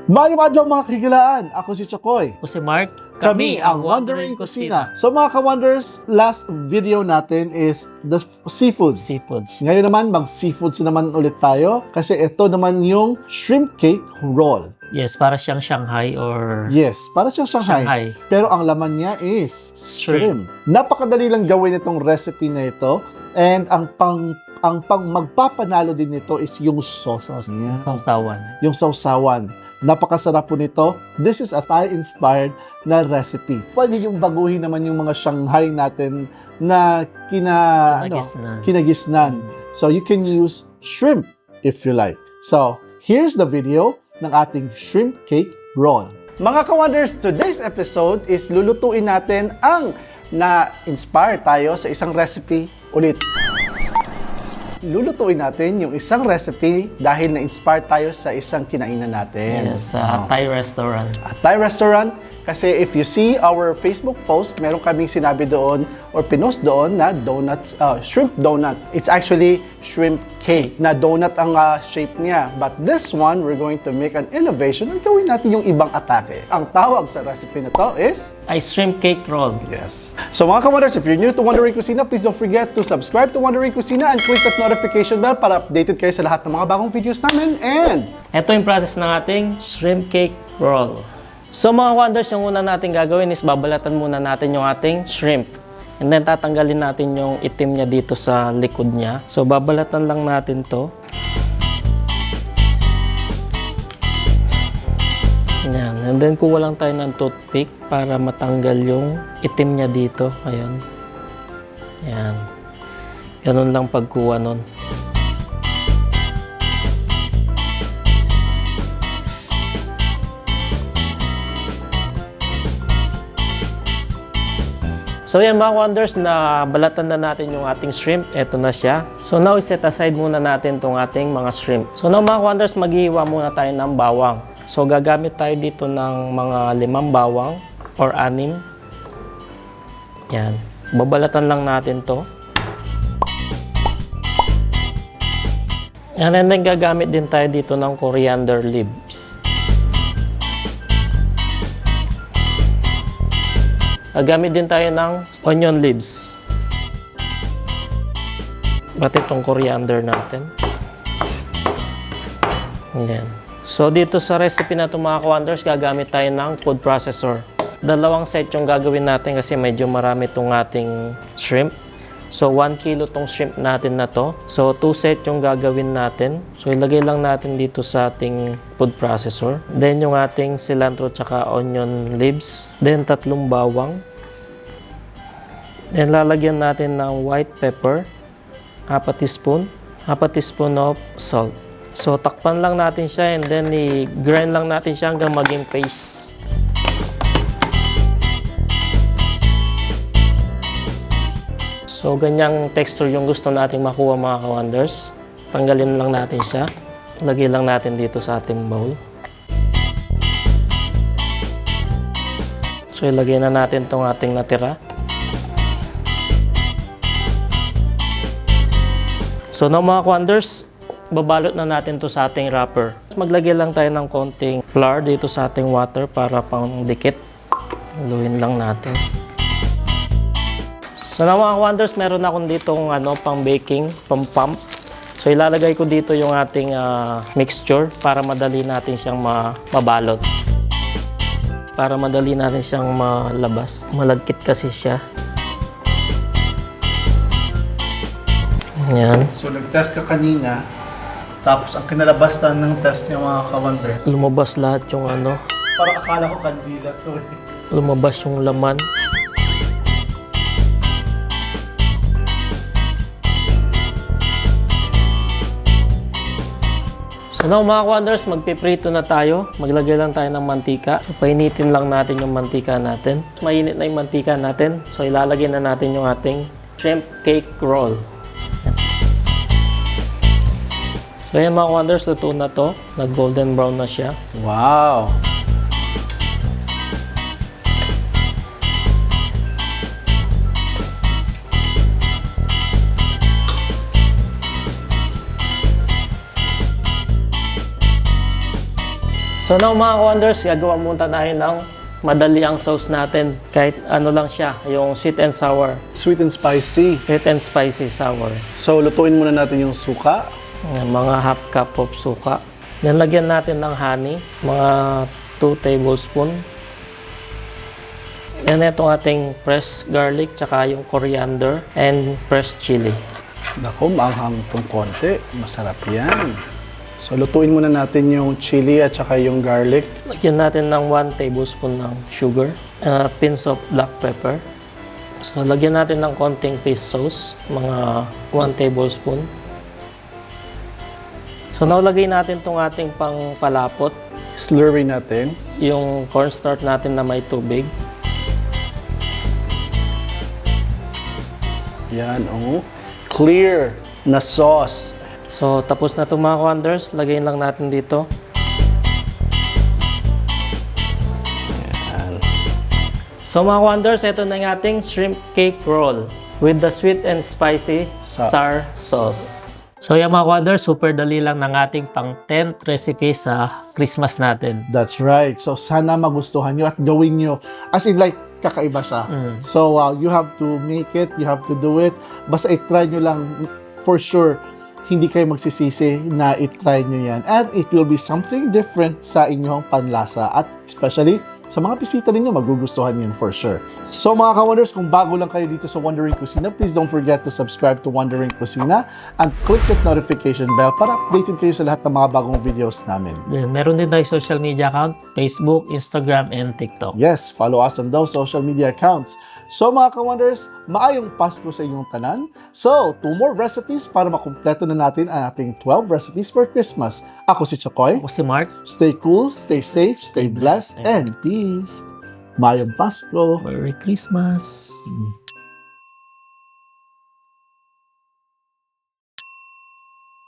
Maayong mga kagilaan, ako si Chokoy. Ako si Mark. Kami ang Wandering Kusina. So mga ka-Wonders, last video natin is the seafoods. Seafoods. Ngayon naman, mag-seafoods naman ulit tayo kasi ito naman yung shrimp cake roll. Yes, para siyang Shanghai or Yes, para siyang Shanghai. Shanghai. Pero ang laman niya is Shrimp. Napakadali lang gawin itong recipe na ito. And ang pang magpapanalo din nito is yung sauce niya. Sausawan. Yung sausawan. Napakasarap po nito. This is a Thai-inspired na recipe. Pwede yung baguhin naman yung mga Shanghai natin na kinagisnan. So you can use shrimp if you like. So here's the video ng ating shrimp cake roll. Mga ka-Wonders, today's episode is lulutuin natin ang na-inspire tayo sa isang recipe ulit. Lulutuin natin yung isang recipe dahil na-inspire tayo sa isang kinainan natin. Yes, Thai restaurant. A Thai restaurant. Kasi if you see our Facebook post, meron kaming sinabi doon or pinost doon na donuts, shrimp donut. It's actually shrimp cake na donut ang shape niya. But this one, we're going to make an innovation or gawin natin yung ibang atake. Ang tawag sa recipe na to is Ay, shrimp cake roll. yes. So mga ka-Wonders, if you're new to Wandering Kusina, please don't forget to subscribe to Wandering Kusina and click that notification bell para updated kayo sa lahat ng mga bagong videos namin. And Ito yung process ng ating shrimp cake roll. So mga Wonders, yung una natin gagawin is babalatan muna natin yung ating shrimp. And then tatanggalin natin yung itim niya dito sa likod niya. So babalatan lang natin to. Yan. And then kuha lang tayo ng toothpick para matanggal yung itim niya dito. Ayan. Yan. Ganun lang pagkuha nun. So yan mga Wonders, na balatan na natin yung ating shrimp. Ito na siya. So now, set aside muna natin itong ating mga shrimp. So now mga Wonders, maghihiwa muna tayo ng bawang. So gagamit tayo dito ng mga 5 bawang or 6. Yan. Babalatan lang natin to. Yan, and then gagamit din tayo dito ng coriander leaves. Gagamit din tayo ng onion leaves. Pati itong coriander natin. Ayan. So dito sa recipe na ito mga ka-Wonders, gagamit tayo ng food processor. 2 set yung gagawin natin kasi medyo marami itong ating shrimp. So 1 kilo itong shrimp natin na to. So 2 set yung gagawin natin. So ilagay lang natin dito sa ating food processor. Then yung ating cilantro tsaka onion leaves. Then 3 bawang. Then lalagyan natin ng white pepper, 1/2 teaspoon, 1/2 teaspoon of salt. So takpan lang natin siya and then i-grind lang natin siya hanggang maging paste. So ganyang texture yung gusto nating makuha mga ka-Wonders. Tanggalin lang natin siya. Lagay lang natin dito sa ating bowl. So ilagay na natin itong ating natira. So now mga ka-Wonders, babalot na natin to sa ating wrapper. Maglagay lang tayo ng konting flour dito sa ating water para pang dikit. Haluin lang natin. So now mga ka-Wonders, meron akong ditong pang baking, pang pump. So ilalagay ko dito yung ating mixture para madali natin siyang mabalot. Para madali natin siyang malabas. Malagkit kasi siya. Yan. so nag-test ka kanina, tapos ang kinalabasan ng test niya mga ka-Wonders, Lumabas lahat yung parang akala ko kandila to eh. lumabas yung laman. So now mga ka-Wonders, magpiprito na tayo. Maglagay lang tayo ng mantika. So painitin lang natin yung mantika natin. Mainit na yung mantika natin. So ilalagay na natin yung ating shrimp cake roll. So yan mga ka-Wonders, luto na to. Nag-golden brown na siya. Wow! So now mga ka-wonders, gagawa muna tayo ng madali ang sauce natin. Kahit ano lang siya, yung sweet and sour. Sweet and spicy. Sweet and spicy sour. So, lutuin muna natin yung suka. Mga half cup of suka. Then lagyan natin ng honey, mga 2 tablespoon. Yan itong ating pressed garlic, tsaka yung coriander and pressed chili. Naku, maanghang itong konti. Masarap yan. So, lutuin muna natin yung chili at saka yung garlic. Lagyan natin ng 1 tablespoon ng sugar, pinch of black pepper. So, lagyan natin ng konting fish sauce, mga 1 tablespoon. So, now lagay natin itong ating pangpalapot, Slurry natin. yung cornstarch natin na may tubig. Yan, oh. Clear na sauce. So, tapos na ito mga ka-wonders. Lagay lang natin dito. Yan. So mga ka-wonders, ito na yung ating shrimp cake roll with the sweet and spicy sour sauce. So yan mga ka-wonders, super dali lang ng ating pang 10th recipe sa Christmas natin. That's right. So, sana magustuhan nyo at gawin nyo. As in like, kakaiba siya. So, you have to make it. You have to do it. Basta i-try nyo lang for sure. Hindi kayo magsisisi na i-try nyo yan. And it will be something different sa inyong panlasa. At especially, sa mga bisita ninyo, magugustuhan yan for sure. So mga ka-Wonders, kung bago lang kayo dito sa Wondering Cucina, please don't forget to subscribe to Wondering Cucina and click that notification bell para updated kayo sa lahat ng mga bagong videos namin. Then, meron din tayo social media account, Facebook, Instagram, and TikTok. Yes, follow us on those social media accounts. So mga ka-Wonders, maayong Pasko sa inyong tanan. So, 2 more recipes para makumpleto na natin ang ating 12 recipes for Christmas. Ako si Chakoy. Ako si Mark. Stay cool, stay safe, stay blessed, and peace. Maayong Pasko. Merry Christmas!